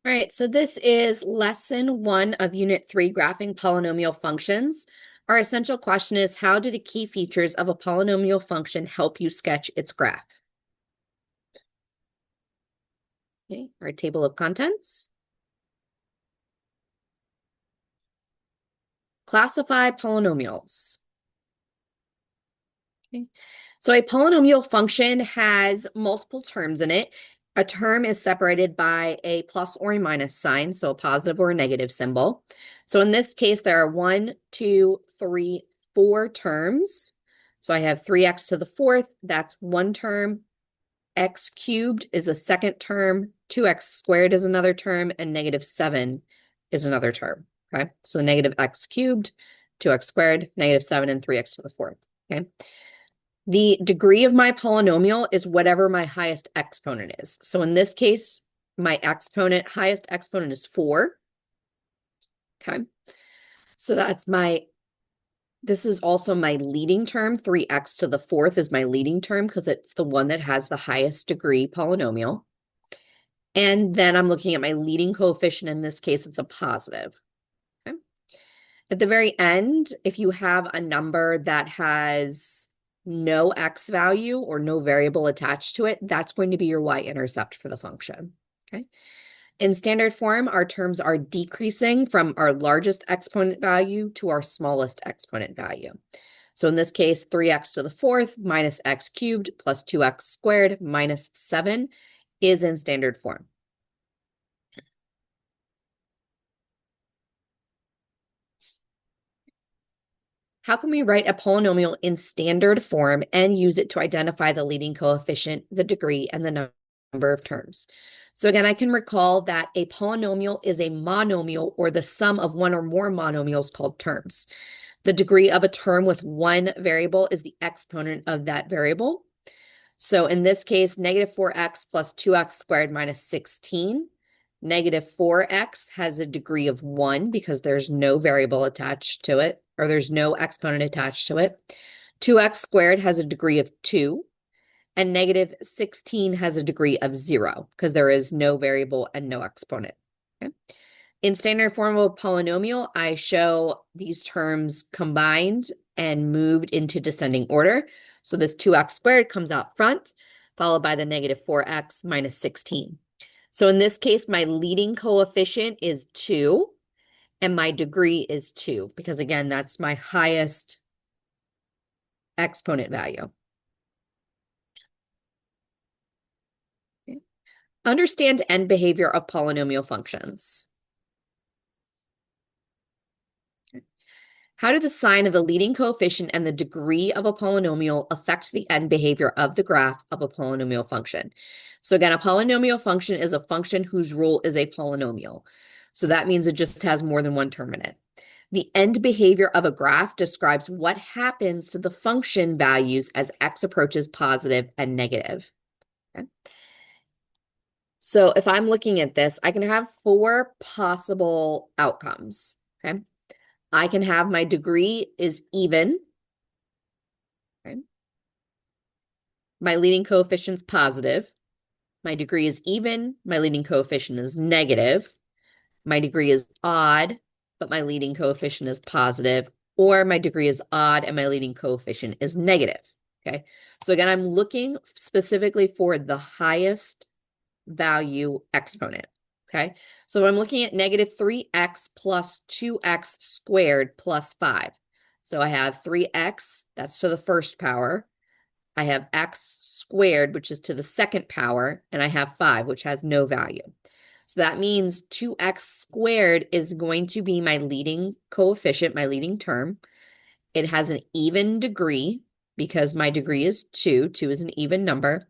All right, so this is lesson 1 of Unit 3, Graphing Polynomial Functions. Our essential question is, how do the key features of a polynomial function help you sketch its graph? Okay, our table of contents. Classify polynomials. Okay. So a polynomial function has multiple terms in it. A term is separated by a plus or a minus sign, so a positive or a negative symbol. So in this case, there are 1, 2, 3, 4 terms. So I have 3x to the fourth, that's one term. X cubed is a second term. 2x squared is another term, and negative 7 is another term. Okay, so negative x cubed, 2x squared, negative 7, and 3x to the fourth. Okay. The degree of my polynomial is whatever my highest exponent is. So in this case, my highest exponent is 4. Okay. So this is also my leading term. 3x to the fourth is my leading term because it's the one that has the highest degree polynomial. And then I'm looking at my leading coefficient. In this case, it's a positive. Okay. At the very end, if you have a number that has no x value or no variable attached to it, that's going to be your y-intercept for the function. Okay. In standard form, our terms are decreasing from our largest exponent value to our smallest exponent value. So in this case, 3x to the fourth minus x cubed plus 2x squared minus 7 is in standard form. How can we write a polynomial in standard form and use it to identify the leading coefficient, the degree, and the number of terms? So again, I can recall that a polynomial is a monomial or the sum of one or more monomials called terms. The degree of a term with one variable is the exponent of that variable. So in this case, negative 4x plus 2x squared minus 16. Negative 4x has a degree of 1 because there's no variable attached to it, or there's no exponent attached to it. 2x squared has a degree of 2, and negative 16 has a degree of 0 because there is no variable and no exponent. Okay. In standard form of a polynomial, I show these terms combined and moved into descending order. So this 2x squared comes out front, followed by the negative 4x minus 16. So in this case, my leading coefficient is 2, and my degree is 2, because again, that's my highest exponent value. Okay. Understand end behavior of polynomial functions. Okay. How do the sign of the leading coefficient and the degree of a polynomial affect the end behavior of the graph of a polynomial function? So again, a polynomial function is a function whose rule is a polynomial. So that means it just has more than one term in it. The end behavior of a graph describes what happens to the function values as x approaches positive and negative. Okay. So if I'm looking at this, I can have 4 possible outcomes. Okay. I can have my degree is even. Okay. My leading coefficient's positive. My degree is even. My leading coefficient is negative. My degree is odd, but my leading coefficient is positive, or my degree is odd and my leading coefficient is negative. Okay. So again, I'm looking specifically for the highest value exponent. Okay. So I'm looking at negative 3x plus 2x squared plus 5. So I have 3x, that's to the first power. I have x squared, which is to the second power, and I have 5, which has no value. So that means 2x squared is going to be my leading coefficient, my leading term. It has an even degree because my degree is 2. 2 is an even number.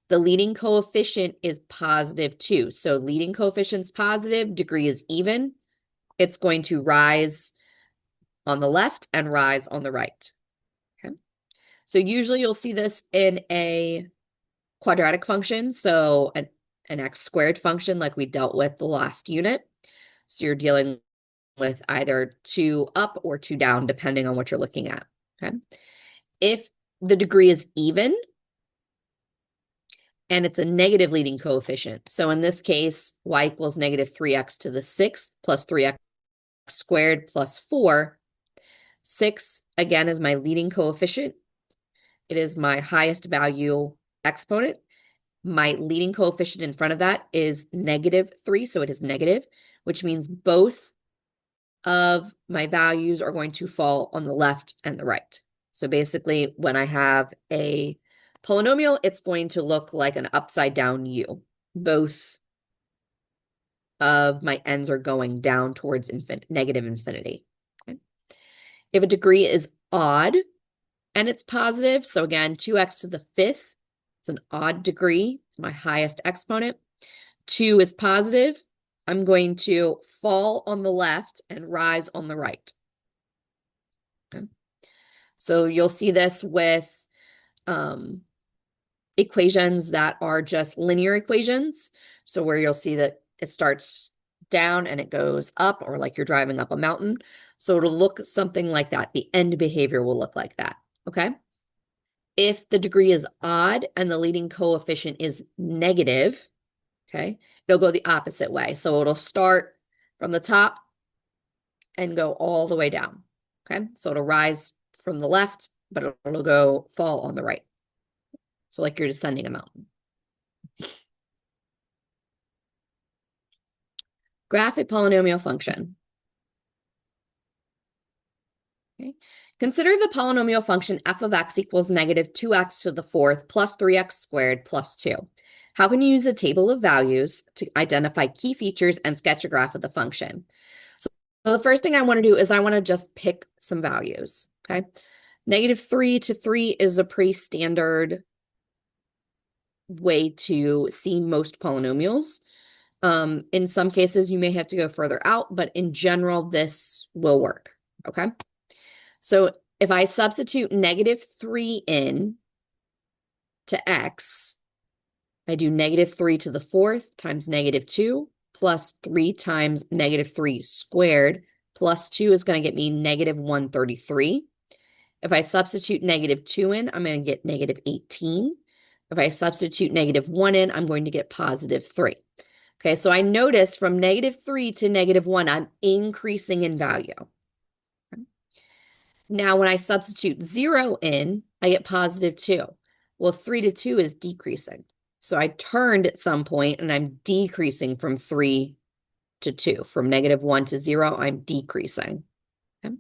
The leading coefficient is positive 2. So leading coefficient's positive, degree is even. It's going to rise on the left and rise on the right. Okay. So usually you'll see this in a quadratic function. So an x squared function like we dealt with the last unit. So you're dealing with either 2 up or 2 down, depending on what you're looking at. Okay. If the degree is even, and it's a negative leading coefficient. So in this case, y equals negative 3x to the 6th plus 3x squared plus 4. 6, again, is my leading coefficient. It is my highest value exponent. My leading coefficient in front of that is negative 3, so it is negative, which means both of my values are going to fall on the left and the right. So basically, when I have a polynomial, it's going to look like an upside down U. Both of my ends are going down towards negative infinity. Okay. If a degree is odd and it's positive, so again, 2x to the 5th, it's an odd degree, it's my highest exponent. 2 is positive, I'm going to fall on the left and rise on the right. Okay. So you'll see this with equations that are just linear equations. So where you'll see that it starts down and it goes up, or like you're driving up a mountain. So it'll look something like that. The end behavior will look like that. Okay. If the degree is odd and the leading coefficient is negative, okay, it'll go the opposite way. So it'll start from the top and go all the way down. Okay. So it'll rise from the left, but it'll fall on the right. So like you're descending a mountain. Graph a polynomial function. Okay. Consider the polynomial function f of x equals negative 2x to the 4th plus 3x squared plus 2. How can you use a table of values to identify key features and sketch a graph of the function? So the first thing I want to do is I want to just pick some values. Okay. Negative 3 to 3 is a pretty standard way to see most polynomials. In some cases, you may have to go further out, but in general, this will work. Okay. So if I substitute negative 3 in to x, I do negative 3 to the 4th times negative 2 plus 3 times negative 3 squared plus 2 is going to get me negative 133. If I substitute negative 2 in, I'm going to get negative 18. If I substitute negative 1 in, I'm going to get positive 3. Okay, so I notice from negative 3 to negative 1, I'm increasing in value. Now, when I substitute 0 in, I get positive 2. Well, 3 to 2 is decreasing. So I turned at some point and I'm decreasing from 3 to 2. From negative 1 to 0, I'm decreasing. Okay.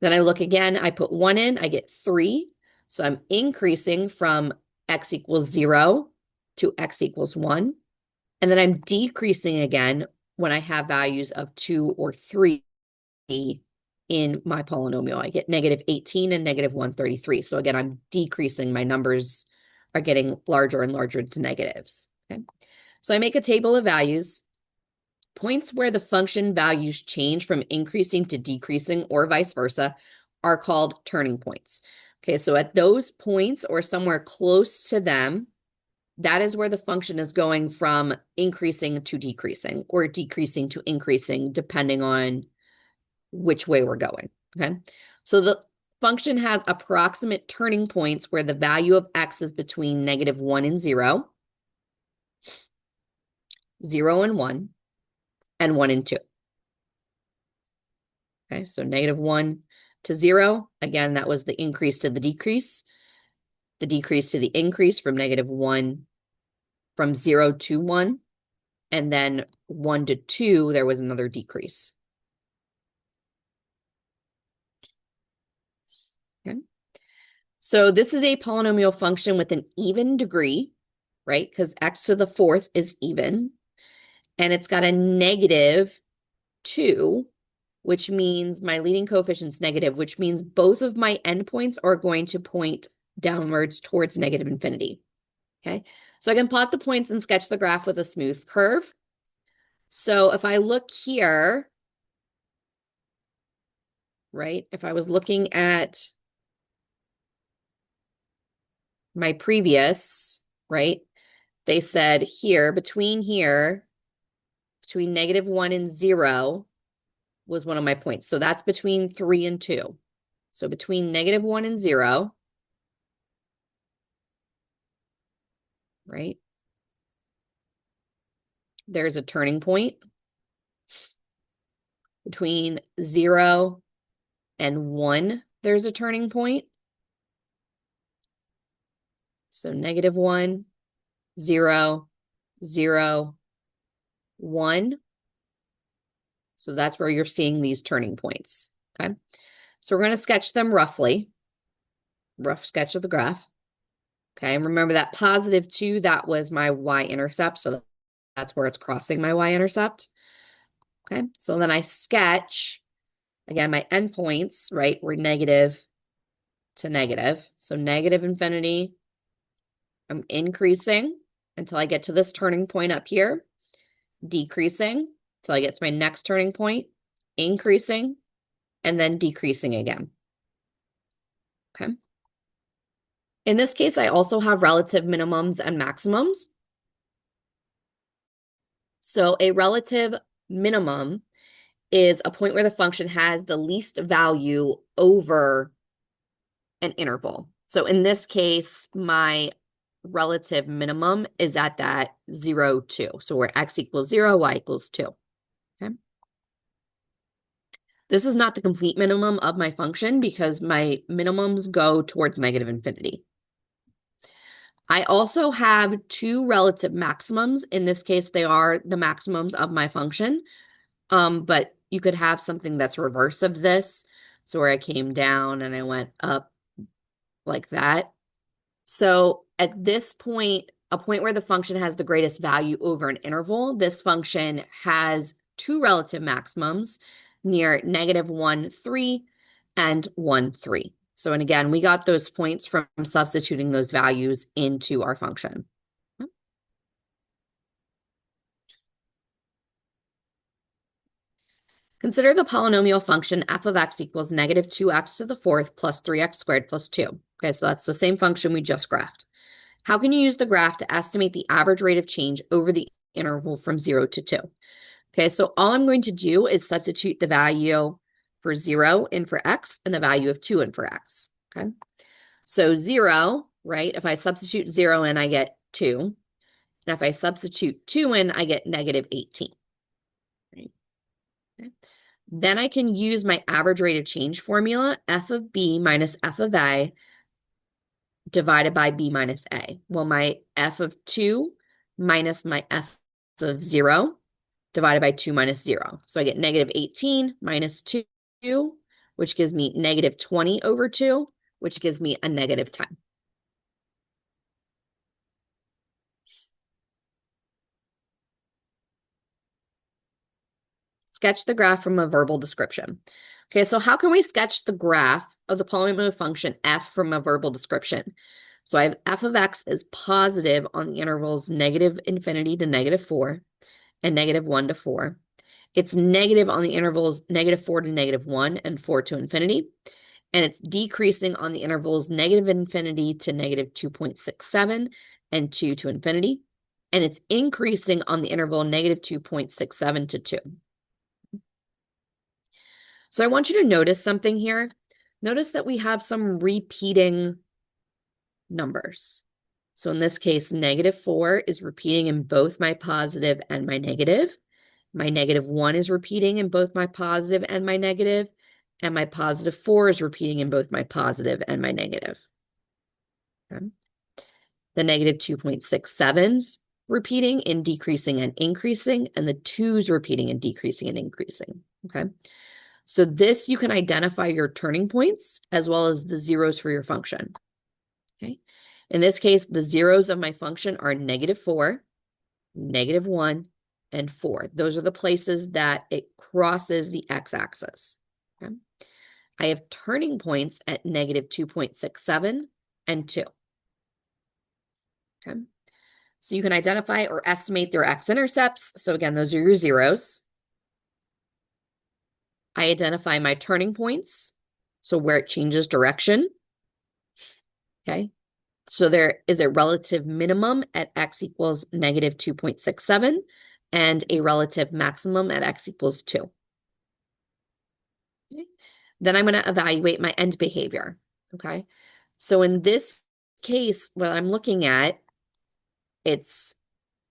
Then I look again, I put 1 in, I get 3. So I'm increasing from x equals 0 to x equals 1. And then I'm decreasing again when I have values of 2 or 3 in my polynomial. I get negative 18 and negative 133. So again, I'm decreasing. My numbers are getting larger and larger to negatives. Okay. So I make a table of values. Points where the function values change from increasing to decreasing or vice versa are called turning points. Okay, so at those points or somewhere close to them, that is where the function is going from increasing to decreasing or decreasing to increasing, depending on which way we're going. Okay, so the function has approximate turning points where the value of x is between negative 1 and 0, 0 and 1, and 1 and 2. Okay, so negative 1 to 0. Again, that was the increase to the decrease to the increase from negative 1, from 0 to 1. And then 1 to 2, there was another decrease. Okay. So this is a polynomial function with an even degree, right? Because x to the 4th is even. And it's got a negative 2, which means my leading coefficient is negative, which means both of my endpoints are going to point downwards towards negative infinity. Okay, so I can plot the points and sketch the graph with a smooth curve. So if I look here, right, if I was looking at my previous, right, they said here, between negative 1 and 0 was one of my points. So that's between 3 and 2. So between negative 1 and 0, right, there's a turning point. Between 0 and 1, there's a turning point. So -1, 0, 0, 1. So that's where you're seeing these turning points, okay? So we're going to sketch them roughly. Rough sketch of the graph. Okay, and remember that +2, that was my y-intercept, so that's where it's crossing my y-intercept. Okay, so then I sketch, again, my endpoints, right, were negative to negative. So negative infinity, I'm increasing until I get to this turning point up here, decreasing until I get to my next turning point, increasing, and then decreasing again. Okay. In this case, I also have relative minimums and maximums. So a relative minimum is a point where the function has the least value over an interval. So in this case, my relative minimum is at that 0, 2. So where x equals 0, y equals 2. Okay. This is not the complete minimum of my function because my minimums go towards negative infinity. I also have two relative maximums. In this case, they are the maximums of my function. But you could have something that's reverse of this. So where I came down and I went up like that. So at this point, a point where the function has the greatest value over an interval, this function has two relative maximums near -1, 3 and 1, 3. So, and again, we got those points from substituting those values into our function. Consider the polynomial function f of x equals -2x to the fourth plus 3x squared plus 2. Okay, so that's the same function we just graphed. How can you use the graph to estimate the average rate of change over the interval from 0 to 2? Okay, so all I'm going to do is substitute the value for 0 in for x and the value of 2 in for x. Okay, so 0, right? If I substitute 0 in, I get 2. And if I substitute 2 in, I get -18. Right? Okay. Then I can use my average rate of change formula, f of b minus f of a divided by b minus a. Well, my f of 2 minus my f of 0 divided by 2 minus 0. So I get -18 minus 2, which gives me -20 over 2, which gives me a -10. Sketch the graph from a verbal description. Okay, so how can we sketch the graph of the polynomial function f from a verbal description? So I have f of x is positive on the intervals -infinity to -4 and -1 to 4. It's negative on the intervals -4 to -1 and 4 to infinity. And it's decreasing on the intervals -infinity to -2.67 and 2 to infinity. And it's increasing on the interval -2.67 to 2. So I want you to notice something here. Notice that we have some repeating numbers. So in this case, -4 is repeating in both my positive and my negative. My -1 is repeating in both my positive and my negative. And my +4 is repeating in both my positive and my negative. Okay. The -2.67's repeating in decreasing and increasing, and the 2's repeating in decreasing and increasing. Okay. So this, you can identify your turning points as well as the zeros for your function. Okay. In this case, the zeros of my function are -4, -1, and 4. Those are the places that it crosses the x-axis. Okay. I have turning points at -2.67 and 2. Okay. So you can identify or estimate their x-intercepts. So again, those are your zeros. I identify my turning points, so where it changes direction. Okay, so there is a relative minimum at x equals -2.67 and a relative maximum at x equals 2. Okay. Then I'm going to evaluate my end behavior. Okay, so in this case, what I'm looking at, it's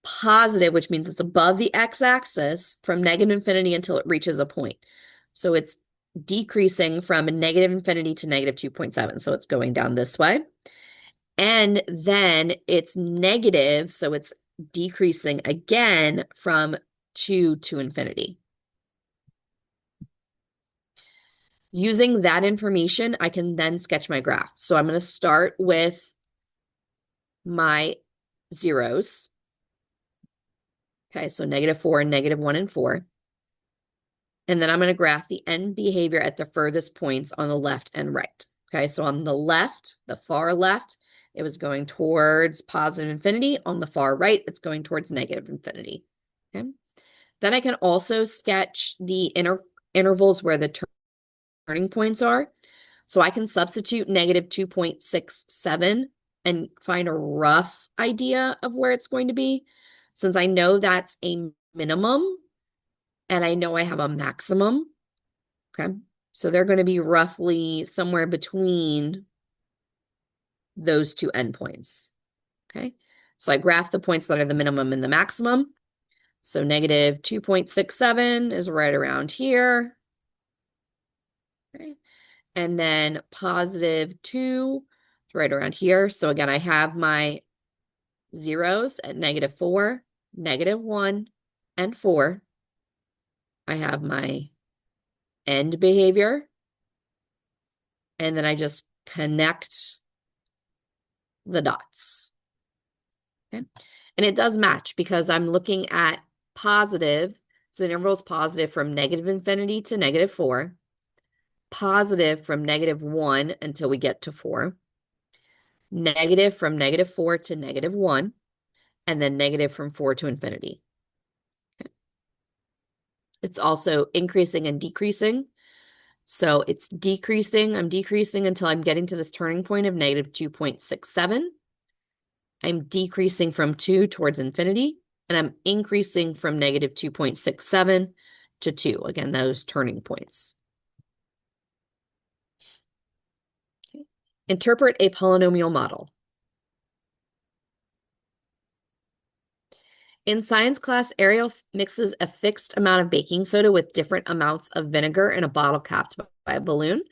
positive, which means it's above the x-axis from negative infinity until it reaches a point. So it's decreasing from negative infinity to negative 2.7. So it's going down this way. And then it's negative, so it's decreasing again from 2 to infinity. Using that information, I can then sketch my graph. So I'm going to start with my zeros. Okay, so -4 and -1 and 4. And then I'm going to graph the end behavior at the furthest points on the left and right. Okay, so on the left, the far left, it was going towards positive infinity. On the far right, it's going towards negative infinity. Okay. Then I can also sketch the intervals where the turning points are. So I can substitute -2.67 and find a rough idea of where it's going to be. Since I know that's a minimum and I know I have a maximum. Okay. So they're going to be roughly somewhere between those two endpoints. Okay. So I graph the points that are the minimum and the maximum. So -2.67 is right around here. Okay. And then +2 is right around here. So again, I have my zeros at -4, -1, and 4. I have my end behavior. And then I just connect the dots. Okay. And it does match because I'm looking at positive. So the interval is positive from negative infinity to -4, positive from -1 until we get to 4, negative from -4 to -1, and then negative from 4 to infinity. Okay. It's also increasing and decreasing. So it's decreasing. I'm decreasing until I'm getting to this turning point of -2.67. I'm decreasing from 2 towards infinity, and I'm increasing from -2.67 to 2. Again, those turning points. Okay. Interpret a polynomial model. In science class, Ariel mixes a fixed amount of baking soda with different amounts of vinegar in a bottle capped by a balloon.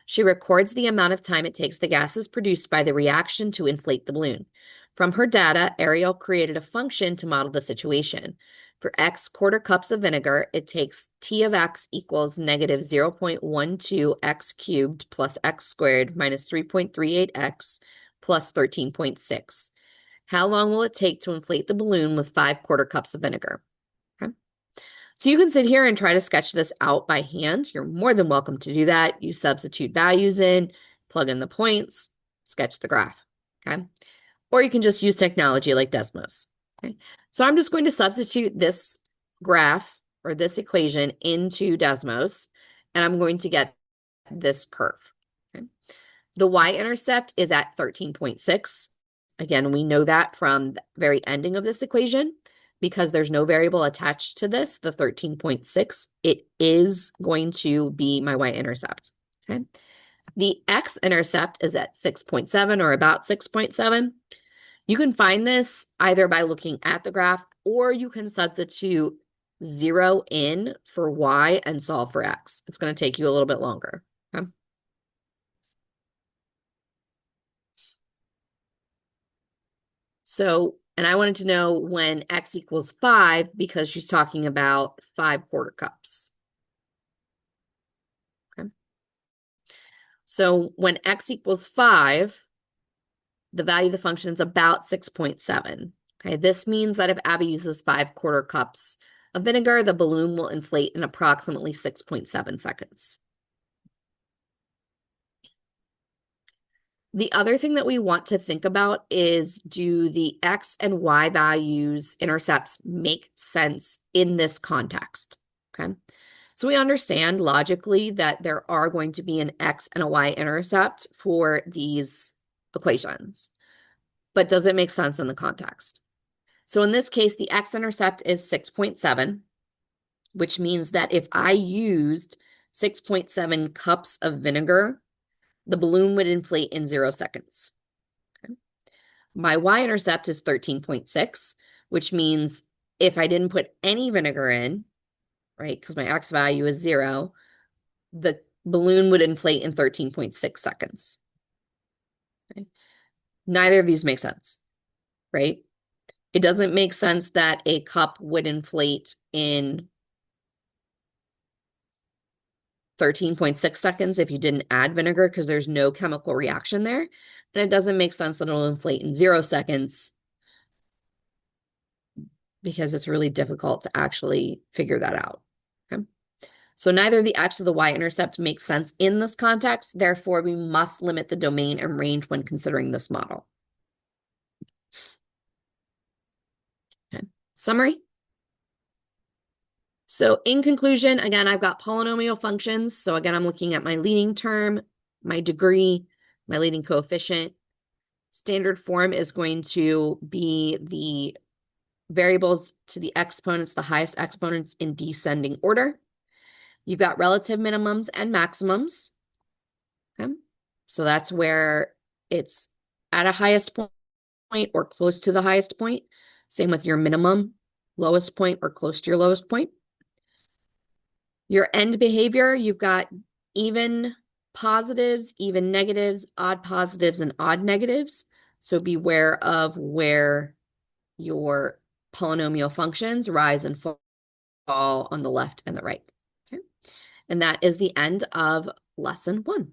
She records the amount of time it takes the gases produced by the reaction to inflate the balloon. From her data, Ariel created a function to model the situation. For x quarter cups of vinegar, it takes T of x equals -0.12 x cubed plus x squared minus 3.38 x plus 13.6. How long will it take to inflate the balloon with 5 quarter cups of vinegar? Okay. So you can sit here and try to sketch this out by hand. You're more than welcome to do that. You substitute values in, plug in the points, sketch the graph. Okay. Or you can just use technology like Desmos. Okay. So I'm just going to substitute this graph or this equation into Desmos, and I'm going to get this curve. Okay. The y-intercept is at 13.6. Again, we know that from the very ending of this equation because there's no variable attached to this, the 13.6. It is going to be my y-intercept. Okay. The x-intercept is at 6.7 or about 6.7. You can find this either by looking at the graph or you can substitute 0 in for y and solve for x. It's going to take you a little bit longer. Okay. So, and I wanted to know when x equals 5 because she's talking about 5 quarter cups. Okay. So when x equals 5, the value of the function is about 6.7. Okay, this means that if Abby uses 5 quarter cups of vinegar, the balloon will inflate in approximately 6.7 seconds. The other thing that we want to think about is, do the x and y values intercepts make sense in this context? Okay, so we understand logically that there are going to be an x and a y intercept for these equations, but does it make sense in the context? So in this case, the x-intercept is 6.7, which means that if I used 6.7 cups of vinegar, the balloon would inflate in 0 seconds. Okay. My y-intercept is 13.6, which means if I didn't put any vinegar in, right, because my X value is 0, the balloon would inflate in 13.6 seconds. Okay? Neither of these make sense, right? It doesn't make sense that a cup would inflate in 13.6 seconds if you didn't add vinegar because there's no chemical reaction there. And it doesn't make sense that it'll inflate in 0 seconds because it's really difficult to actually figure that out. Okay? So neither the x or the y-intercept makes sense in this context. Therefore, we must limit the domain and range when considering this model. Okay. Summary. So in conclusion, again, I've got polynomial functions. So again, I'm looking at my leading term, my degree, my leading coefficient. Standard form is going to be the variables to the exponents, the highest exponents in descending order. You've got relative minimums and maximums. Okay? So that's where it's at a highest point or close to the highest point. Same with your minimum, lowest point or close to your lowest point. Your end behavior, you've got even positives, even negatives, odd positives, and odd negatives. So beware of where your polynomial functions rise and fall on the left and the right. Okay. And that is the end of lesson 1.